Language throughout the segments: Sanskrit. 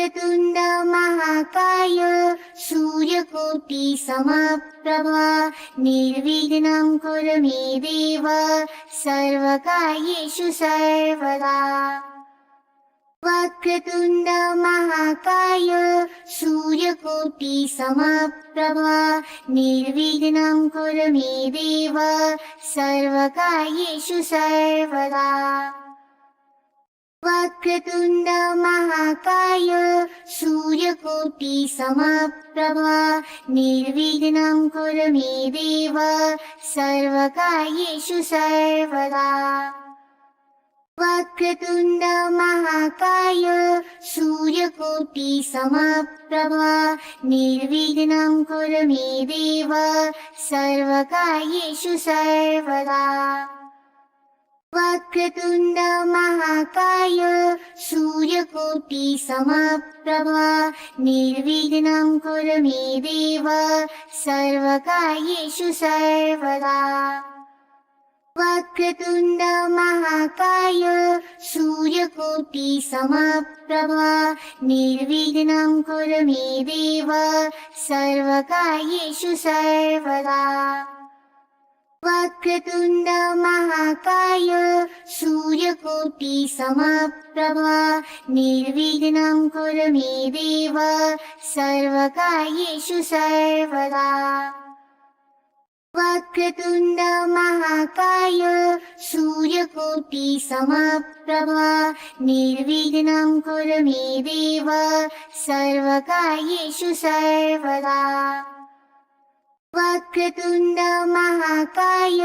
वक्रतुण्ड महाकाय सूर्यकोटि समप्रभा निर्विघ्नं कुरु मे देव सर्वकार्येषु सर्वदा। वक्रतुण्ड महाकाय सूर्यकोटि समप्रभा निर्विघ्नं कुरु मे देव सर्वकार्येषु सर्वदा। वक्रतुण्ड महाकाय सूर्यकोटि समप्रभा निर्विघ्नं कुरु मे देव सर्वकार्येषु सर्वदा। वक्रतुण्ड महाकाय सूर्यकोटि समप्रभा निर्विघ्नं कुरु मे देव सर्वकार्येषु सर्वदा। वक्रतुण्ड महाकाय सूर्यकोटि समप्रभा निर्विघ्नं कुरु मे देव सर्वकार्येषु सर्वदा। वक्रतुण्ड महाकाय सूर्यकोटि समप्रभा निर्विघ्नं कुरु मे देव सर्वकार्येषु सर्वदा। वक्रतुण्ड महाकाय सूर्यकोटि समप्रभा निर्विघ्नं कुरु मे देव सर्वकार्येषु सर्वदा। वक्रतुण्ड महाकाय सूर्यकोटि समप्रभा निर्विघ्नं कुरु मे देव सर्वकार्येषु सर्वदा। वक्रतुण्ड महाकाय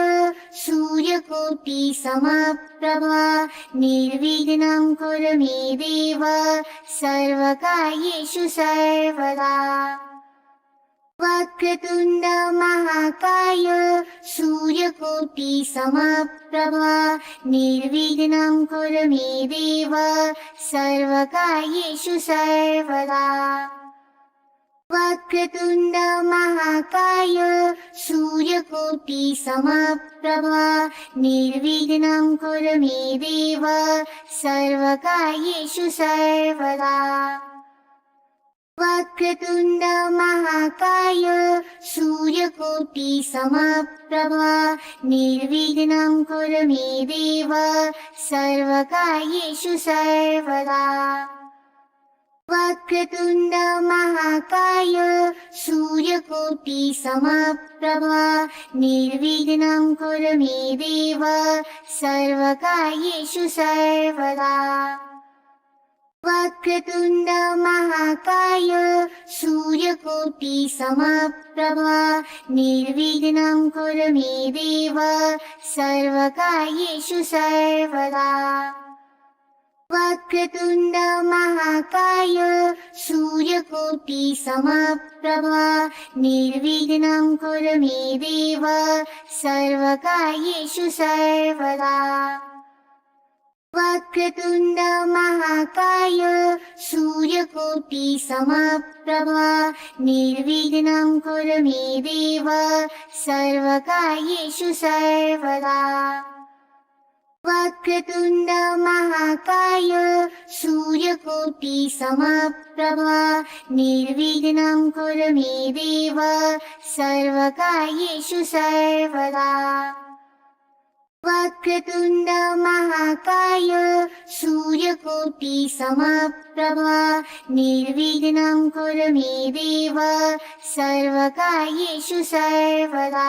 सूर्यकोटि समप्रभा निर्विघ्नं कुरु मे देव सर्वकार्येषु सर्वदा। वक्रतुण्ड महाकाय सूर्यकोटि समप्रभा निर्विघ्नं कुरु मे देव सर्वकार्येषु सर्वदा। वक्रतुण्ड महाकाय सूर्यकोटि समप्रभा निर्विघ्नं कुरु मे देव सर्वकार्येषु सर्वदा। वक्रतुण्ड महाकाय सूर्यकोटि समप्रभा निर्विघ्नं कुरु मे देव सर्वकार्येषु सर्वदा। वक्रतुण्ड महाकाय सूर्यकोटि समप्रभा निर्विघ्नं कुरु मे देव सर्वकार्येषु सर्वदा। वक्रतुण्ड महाकाय सूर्यकोटि समप्रभा निर्विघ्नं कुरु मे देव सर्वकार्येषु सर्वदा। वक्रतुण्ड महाकाय सूर्यकोटि समप्रभा निर्विघ्नं कुरु मे देव सर्वकार्येषु सर्वदा। वक्रतुण्ड महाकाय सूर्यकोटि समप्रभा निर्विघ्नं कुरु मे देव सर्वकार्येषु सर्वदा। वक्रतुण्ड महाकाय सूर्यकोटि समप्रभा निर्विघ्नं कुरु मे देव सर्वकार्येषु सर्वदा। वक्रतुण्ड महाकाय सूर्यकोटि समप्रभा निर्विघ्नं कुरु मे देव सर्वकार्येषु सर्वदा।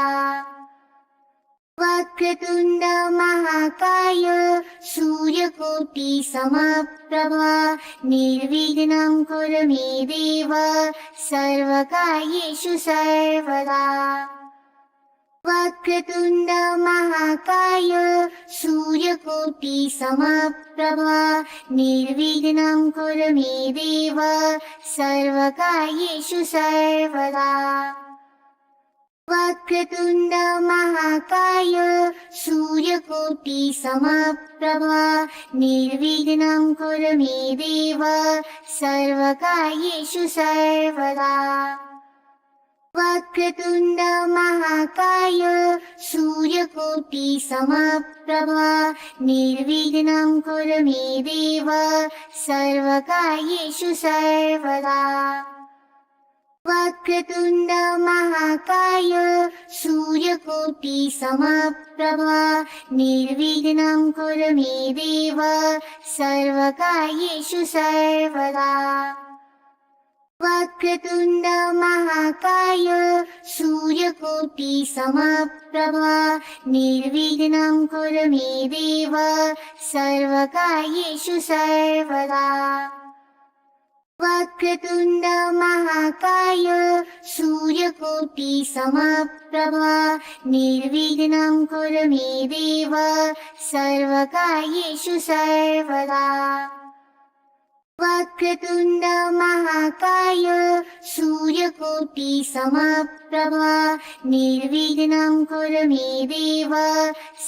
वक्रतुण्ड महाकाय सूर्यकोटि समप्रभा निर्विघ्नं कुरु मे देव सर्वकार्येषु सर्वदा। वक्रतुण्ड महाकाय सूर्यकोटि समप्रभा निर्विघ्नं कुरु मे देव सर्वकार्येषु सर्वदा। वक्रतुण्ड महाकाय सूर्यकोटि समप्रभा निर्विघ्नं कुरु मे देव सर्वकार्येषु सर्वदा। वक्रतुण्ड महाकाय सूर्यकोटि समप्रभा निर्विघ्नं कुरु मे देव सर्वकार्येषु सर्वदा। वक्रतुण्ड महाकाय सूर्यकोटि समप्रभा निर्विघ्नं कुरु मे देव सर्वकार्येषु सर्वदा। वक्रतुण्ड महाकाय सूर्यकोटि समप्रभा निर्विघ्नं कुरु मे देव सर्वकार्येषु सर्वदा। वक्रतुण्ड महाकाय सूर्यकोटि समप्रभा निर्विघ्नं कुरु मे देव सर्वकार्येषु सर्वदा। वक्रतुण्ड महाकाय सूर्यकोटि समप्रभा निर्विघ्नं कुरु मे देव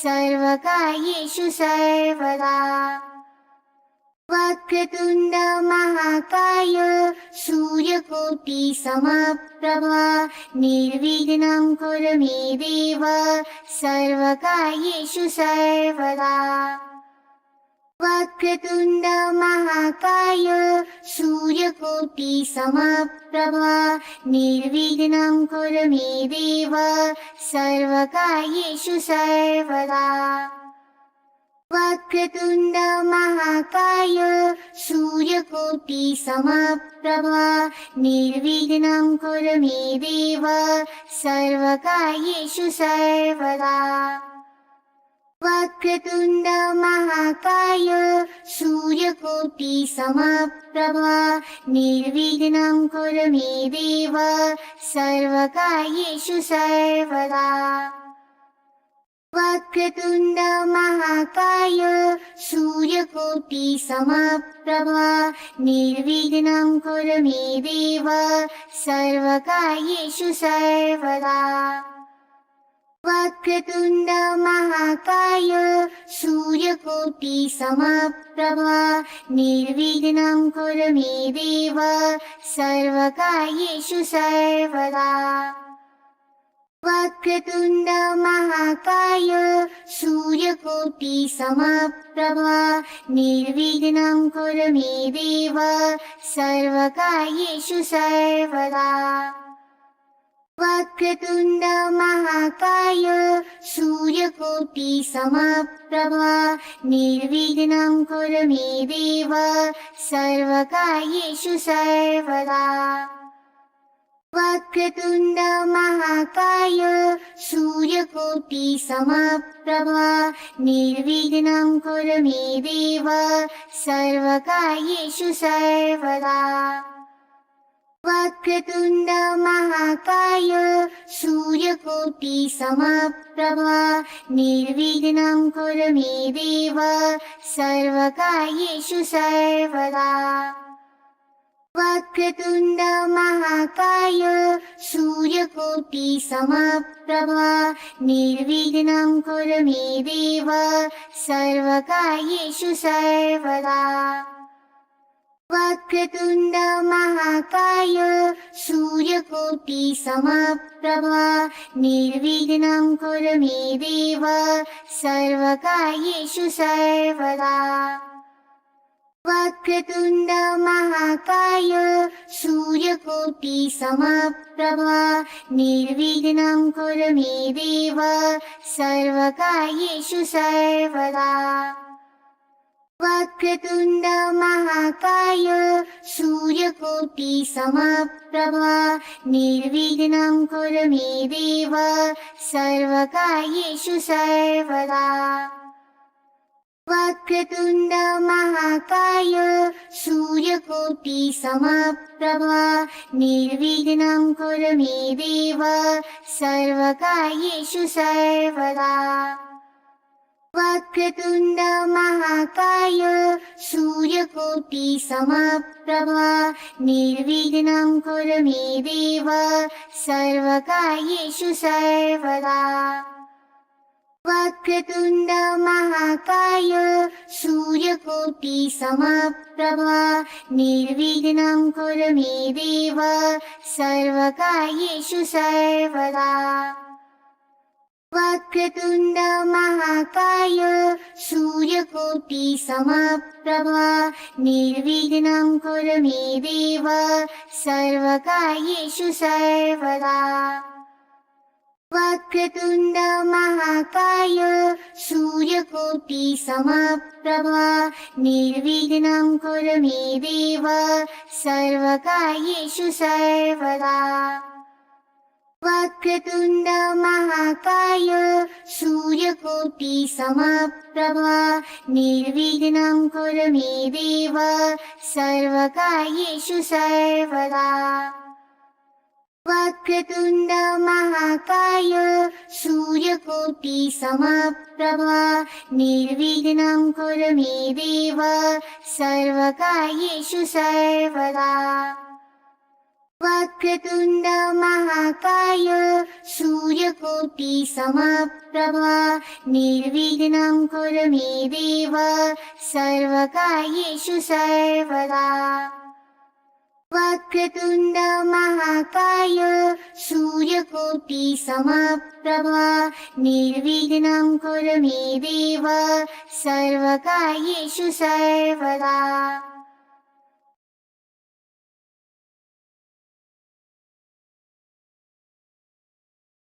सर्वकार्येषु सर्वदा। वक्रतुण्ड महाकाय सूर्यकोटि समप्रभा निर्विघ्नं कुरु मे देव सर्वकार्येषु सर्वदा। वक्रतुण्ड महाकाय सूर्यकोटि समप्रभा निर्विघ्नं कुरु मे देव सर्वकार्येषु सर्वदा। वक्रतुण्ड महाकाय सूर्यकोटि समप्रभा निर्विघ्नं कुरु मे देव सर्वकार्येषु सर्वदा। वक्रतुण्ड महाकाय सूर्यकोटि समप्रभा निर्विघ्नं कुरु मे देव सर्वकार्येषु सर्वदा। वक्रतुण्ड महाकाय सूर्यकोटि समप्रभा निर्विघ्नं कुरु मे देव सर्वकार्येषु सर्वदा। वक्रतुण्ड महाकाय सूर्यकोटि समप्रभा निर्विघ्नं कुरु मे देव सर्वकार्येषु सर्वदा। वक्रतुण्ड महाकाय सूर्यकोटि समप्रभा निर्विघ्नं कुरु मे देव सर्वकार्येषु सर्वदा। वक्रतुण्ड महाकाय सूर्यकोटि समप्रभा निर्विघ्नं कुरु मे देव सर्वकार्येषु सर्वदा। वक्रतुण्ड महाकाय सूर्यकोटि समप्रभा निर्विघ्नं कुरु मे देव सर्वकार्येषु सर्वदा। वक्रतुण्ड महाकाय सूर्यकोटि समप्रभा निर्विघ्नं कुरु मे देव सर्वकार्येषु सर्वदा। वक्रतुण्ड महाकाय सूर्यकोटि समप्रभा निर्विघ्नं कुरु मे देव सर्वकार्येषु सर्वदा। वक्रतुण्ड महाकाय सूर्यकोटि समप्रभा निर्विघ्नं कुरु मे देव सर्वकार्येषु सर्वदा। वक्रतुण्ड महाकाय सूर्यकोटि समप्रभा निर्विघ्नं कुरु मे देव सर्वकार्येषु सर्वदा। वक्रतुण्ड महाकाय सूर्यकोटि समप्रभा निर्विघ्नं कुरु मे देव सर्वकार्येषु सर्वदा। वक्रतुण्ड महाकाय सूर्यकोटि समप्रभा निर्विघ्नं कुरु मे देव सर्वकार्येषु सर्वदा। वक्रतुण्ड महाकाय सूर्यकोटि समप्रभा निर्विघ्नं कुरु मे देव सर्वकार्येषु सर्वदा। वक्रतुण्ड महाकाय सूर्यकोटि समप्रभा निर्विघ्नं कुरु मे देव सर्वकार्येषु सर्वदा। वक्रतुण्ड महाकाय सूर्यकोटि समप्रभा निर्विघ्नं कुरु मे देव सर्वकार्येषु सर्वदा। वक्रतुण्ड महाकाय सूर्यकोटि समप्रभा निर्विघ्नं कुरु मे देव सर्वकार्येषु सर्वदा। वक्रतुण्ड महाकाय सूर्यकोटि समप्रभा निर्विघ्नं कुरु मे देव सर्वकार्येषु सर्वदा। वक्रतुण्ड महाकाय सूर्यकोटि समप्रभा निर्विघ्नं कुरु मे देव सर्वकार्येषु सर्वदा। वक्रतुण्ड महाकाय सूर्यकोटि समप्रभा निर्विघ्नं कुरु मे देव सर्वकार्येषु सर्वदा। वक्रतुण्ड महाकाय सूर्यकोटि समप्रभा निर्विघ्नं कुरु मे देव सर्वकार्येषु सर्वदा।